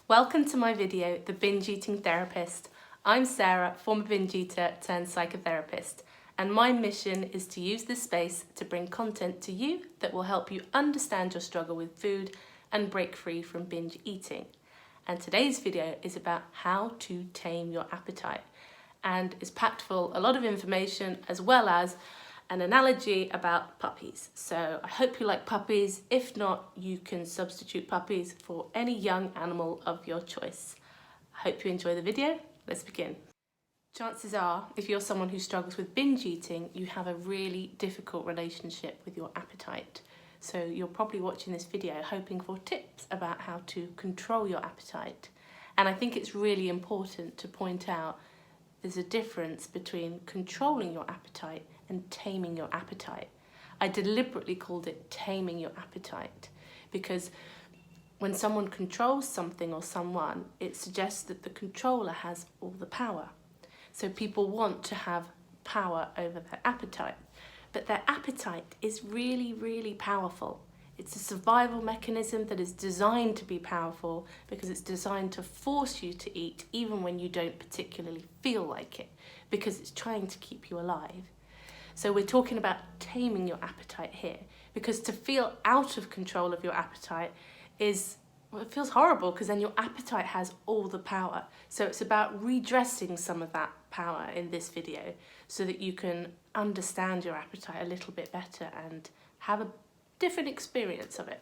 Welcome to my video, The Binge Eating Therapist. I'm Sarah, former binge eater turned psychotherapist, and my mission is to use this space to bring content to you that will help you understand your struggle with food and break free from binge eating. And today's video is about how to tame your appetite, and is packed full a lot of information as well as an analogy about puppies. So I hope you like puppies. If not, you can substitute puppies for any young animal of your choice. I hope you enjoy the video. Let's begin. Chances are, if you're someone who struggles with binge eating, you have a really difficult relationship with your appetite. So you're probably watching this video hoping for tips about how to control your appetite. And I think it's really important to point out there's a difference between controlling your appetite and taming your appetite. I deliberately called it taming your appetite because when someone controls something or someone, it suggests that the controller has all the power. So people want to have power over their appetite, but their appetite is really, really powerful. It's a survival mechanism that is designed to be powerful because it's designed to force you to eat even when you don't particularly feel like it, because it's trying to keep you alive. So we're talking about taming your appetite here, because to feel out of control of your appetite it feels horrible because then your appetite has all the power. So it's about redressing some of that power in this video so that you can understand your appetite a little bit better and have a different experience of it.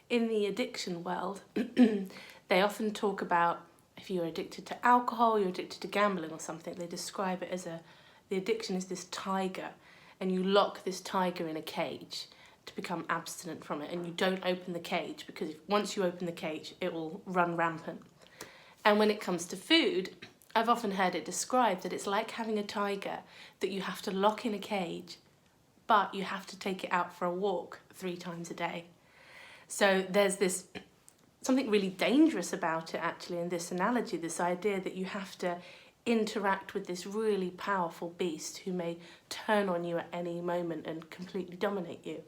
In the addiction world, they often talk about if you're addicted to alcohol, you're addicted to gambling or something, they describe it as the addiction is this tiger, and you lock this tiger in a cage to become abstinent from it, and you don't open the cage because once you open the cage, it will run rampant. And when it comes to food, I've often heard it described that it's like having a tiger that you have to lock in a cage, but you have to take it out for a walk 3 times a day. So there's something really dangerous about it actually in this analogy, this idea that you have to interact with this really powerful beast who may turn on you at any moment and completely dominate you.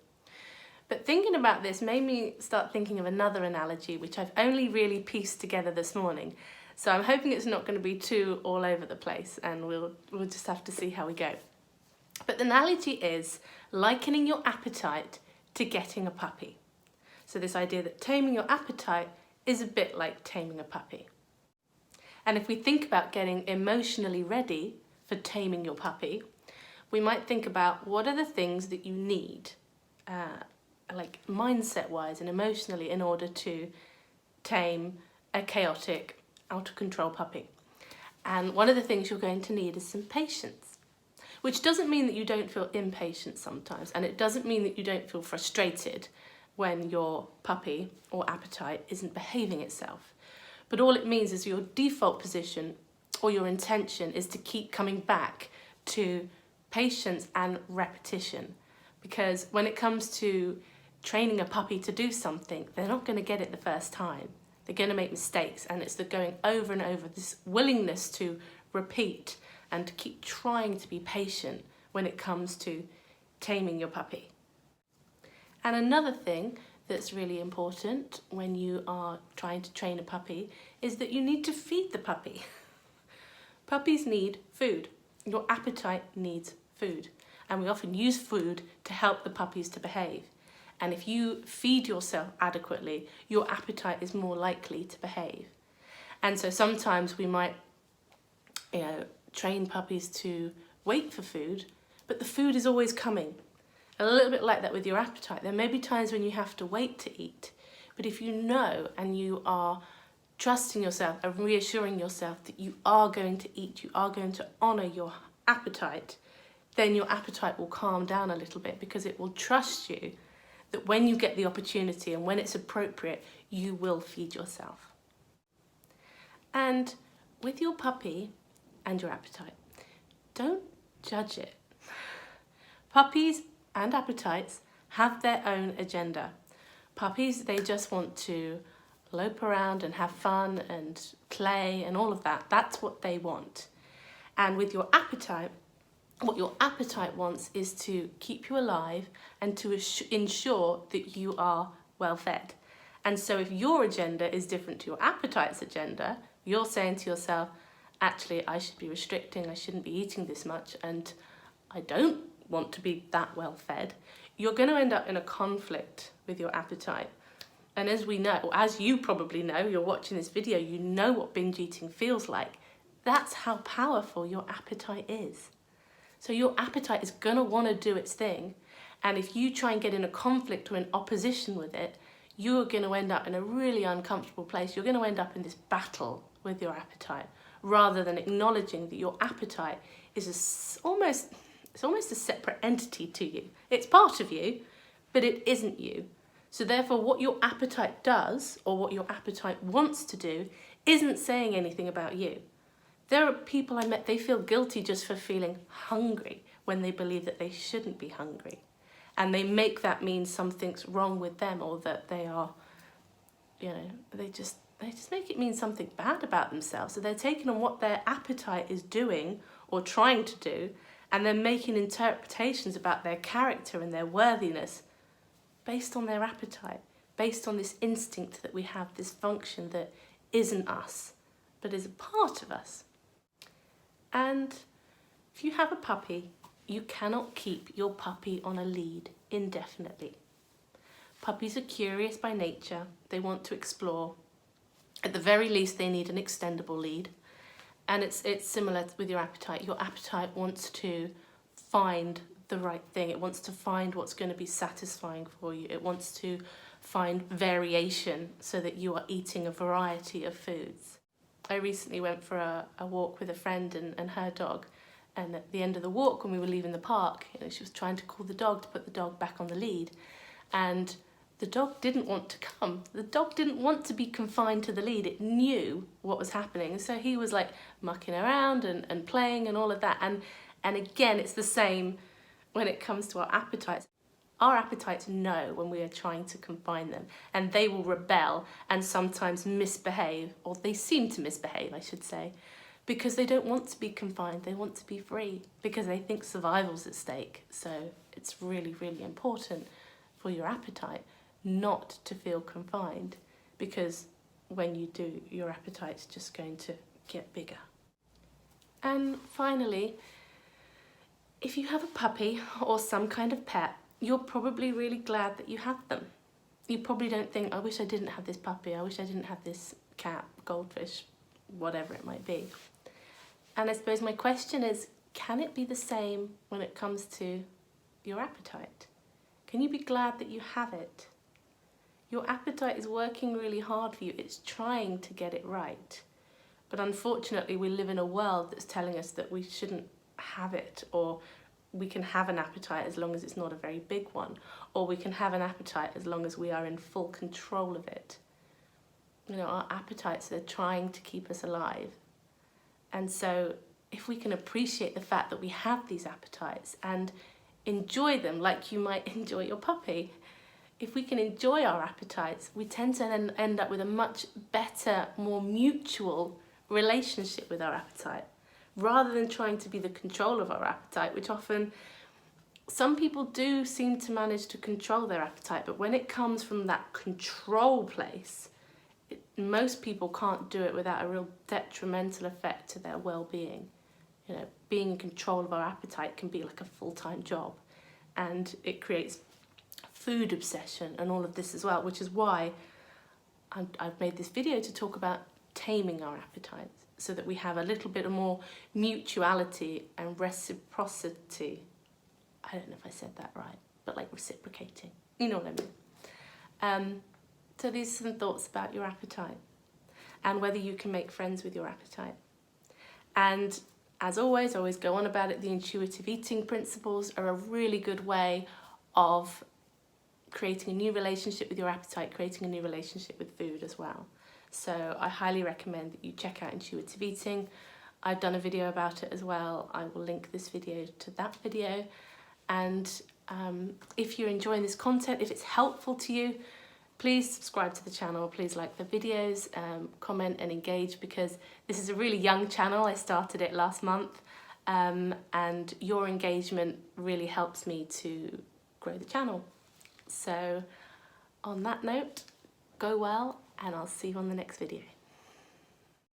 But thinking about this made me start thinking of another analogy which I've only really pieced together this morning. So I'm hoping it's not going to be too all over the place, and we'll just have to see how we go. But the analogy is likening your appetite to getting a puppy. So this idea that taming your appetite is a bit like taming a puppy. And if we think about getting emotionally ready for taming your puppy, we might think about what are the things that you need, like mindset-wise and emotionally, in order to tame a chaotic, out-of-control puppy. And one of the things you're going to need is some patience, which doesn't mean that you don't feel impatient sometimes, and it doesn't mean that you don't feel frustrated when your puppy or appetite isn't behaving itself. But all it means is your default position or your intention is to keep coming back to patience and repetition. Because when it comes to training a puppy to do something, they're not going to get it the first time. They're going to make mistakes, and it's the going over and over, this willingness to repeat and to keep trying to be patient when it comes to taming your puppy. And another thing that's really important when you are trying to train a puppy is that you need to feed the puppy. Puppies need food. Your appetite needs food. And we often use food to help the puppies to behave. And if you feed yourself adequately, your appetite is more likely to behave. And so sometimes we might, train puppies to wait for food, but the food is always coming. A little bit like that with your appetite. There may be times when you have to wait to eat, but if you know and you are trusting yourself and reassuring yourself that you are going to eat, you are going to honour your appetite, then your appetite will calm down a little bit because it will trust you that when you get the opportunity and when it's appropriate, you will feed yourself. And with your puppy and your appetite, don't judge it. Puppies and appetites have their own agenda. Puppies, they just want to lope around and have fun and play and all of that. That's what they want. And with your appetite, what your appetite wants is to keep you alive and to ensure that you are well fed. And so if your agenda is different to your appetite's agenda, you're saying to yourself, actually, I should be restricting, I shouldn't be eating this much, and I don't want to be that well fed, you're going to end up in a conflict with your appetite. And as we know, or as you probably know, you're watching this video, you know what binge eating feels like. That's how powerful your appetite is. So your appetite is going to want to do its thing. And if you try and get in a conflict or in opposition with it, you're going to end up in a really uncomfortable place. You're going to end up in this battle with your appetite, rather than acknowledging that your appetite is almost a separate entity to you. It's part of you, but it isn't you. So therefore, what your appetite does, or what your appetite wants to do, isn't saying anything about you. There are people I met, they feel guilty just for feeling hungry when they believe that they shouldn't be hungry. And they make that mean something's wrong with them, or that they are, they just make it mean something bad about themselves. So they're taking on what their appetite is doing or trying to do, and they're making interpretations about their character and their worthiness based on their appetite, based on this instinct that we have, this function that isn't us, but is a part of us. And if you have a puppy, you cannot keep your puppy on a lead indefinitely. Puppies are curious by nature. They want to explore. At the very least, they need an extendable lead. And it's similar with your appetite. Your appetite wants to find the right thing. It wants to find what's going to be satisfying for you. It wants to find variation so that you are eating a variety of foods. I recently went for a walk with a friend and her dog. And at the end of the walk, when we were leaving the park, she was trying to call the dog to put the dog back on the lead. And the dog didn't want to come. The dog didn't want to be confined to the lead. It knew what was happening. So he was like mucking around and playing and all of that. And again, it's the same when it comes to our appetites. Our appetites know when we are trying to confine them, and they will rebel and sometimes misbehave, or they seem to misbehave, I should say, because they don't want to be confined. They want to be free because they think survival's at stake. So it's really, really important for your appetite not to feel confined, because when you do, your appetite's just going to get bigger. And finally, if you have a puppy or some kind of pet, you're probably really glad that you have them. You probably don't think, I wish I didn't have this puppy, I wish I didn't have this cat, goldfish, whatever it might be. And I suppose my question is, can it be the same when it comes to your appetite? Can you be glad that you have it? Your appetite is working really hard for you. It's trying to get it right. But unfortunately, we live in a world that's telling us that we shouldn't have it, or we can have an appetite as long as it's not a very big one, or we can have an appetite as long as we are in full control of it. Our appetites, they're trying to keep us alive. And so if we can appreciate the fact that we have these appetites and enjoy them like you might enjoy your puppy, if we can enjoy our appetites, we tend to then end up with a much better, more mutual relationship with our appetite, rather than trying to be the control of our appetite, which often some people do seem to manage to control their appetite, but when it comes from that control place, most people can't do it without a real detrimental effect to their well-being. Being in control of our appetite can be like a full-time job, and it creates food obsession and all of this as well, which is why I've made this video to talk about taming our appetites, so that we have a little bit more mutuality and reciprocity. I don't know if I said that right, but like reciprocating, you know what I mean. So these are some thoughts about your appetite and whether you can make friends with your appetite. And as always, I always go on about it, the intuitive eating principles are a really good way of creating a new relationship with your appetite, creating a new relationship with food as well. So I highly recommend that you check out intuitive eating. I've done a video about it as well. I will link this video to that video. And if you're enjoying this content, if it's helpful to you, please subscribe to the channel, please like the videos, comment and engage, because this is a really young channel. I started it last month, and your engagement really helps me to grow the channel. So on that note, Go well, and I'll see you on the next video.